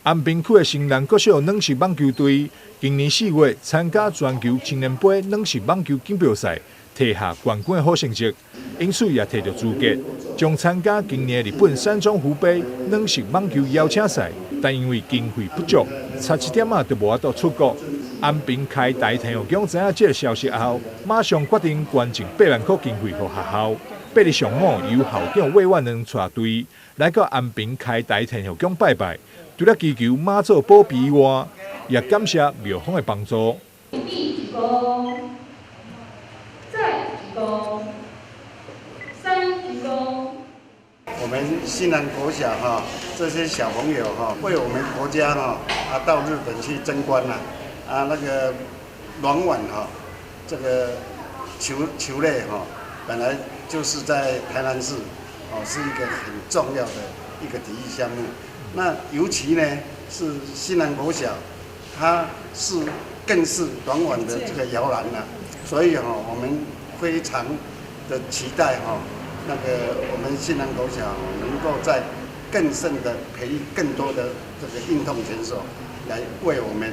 安平区的新南国小软式网球队今年4月参加全球青年杯软式网球锦标赛，摕下冠军的好成绩，因此也摕到资格，将参加今年日本山庄湖杯软式网球邀请赛，但因为经费不足，差一点就无法度出国。安平开大体育馆知影这个消息后，马上决定捐赠8万块经费给学校。8日上午，由校长魏万能带队来到安平开大体育馆拜拜。除了祈求妈祖保庇以外，也感谢庙方的帮助。第一躬，再一躬，三一躬。我们新南国小这些小朋友为我们国家到日本去争光了那个软碗这个球类本来就是在台南市是一个很重要的一个体育项目。那尤其呢是新南国小，它更是软碗的这个摇篮了，所以我们非常的期待那个我们新南国小能够在更盛的培育更多的这个运动选手，来为我们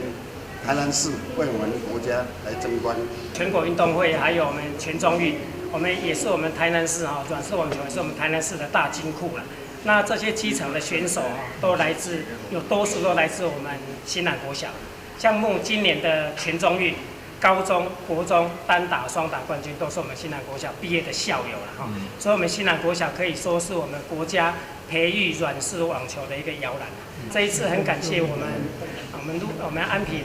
台南市、为我们国家来争光。全国运动会还有我们全中运，我们也是我们台南市软式网球也是我们台南市的大金库了。那这些基层的选手都来自，有多数都来自我们新南国小。像今年的全中运，高中、国中单打、双打冠军都是我们新南国小毕业的校友了所以，我们新南国小可以说是我们国家培育软式网球的一个摇篮。这一次很感谢我们安平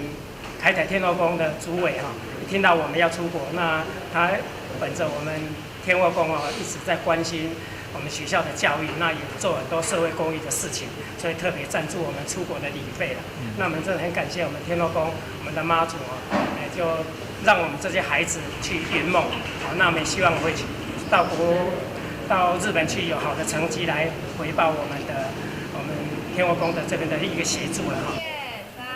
开台天后宫的主委听到我们要出国，那他本着我们天后宫一直在关心我们学校的教育，那也做很多社会公益的事情，所以特别赞助我们出国的旅费了。那我们真的很感谢我们天后宫，我们的妈祖就让我们这些孩子去圆梦。那我们也希望会到日本去有好的成绩来回报我们天后宫的这边的一个协助了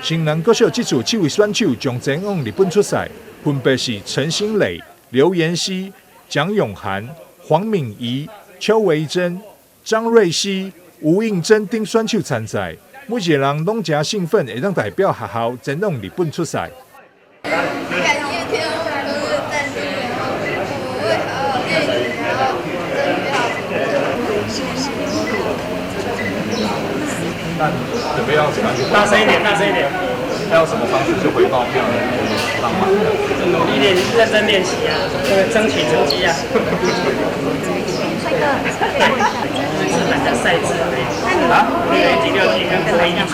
新南国小这次7位选手将前往日本出赛，分别是陈新磊、刘妍希、蒋永涵、黄敏仪、邱维珍、张瑞希、吴应珍等选手参赛，每一个人拢真兴奋，会当代表学校前往日本出赛。感谢天后宫的赞助，然后我会好好练习，然后争取好成绩。那准备要怎么样？大声一点，大声一点。还有什么方式去回报庙人帮忙？努力认真练习争取成绩日本的赛制第6季跟不一样。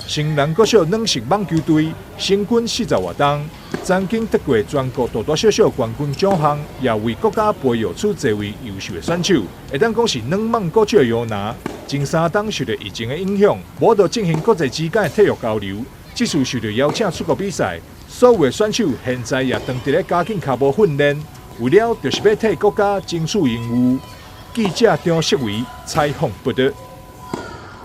新南国小软式网球队成军40多冬，曾经得过全国大大小小冠军奖项，也为国家培育出多位优秀的选手。会当讲是软网国手摇拿。近3冬受到疫情的影响，无得进行国际之间的体育交流。这次受到邀请出国比赛，所有的选手现在也当伫咧加紧脚步训练，为了就是要替国家争取荣誉。记者张世维采访报道。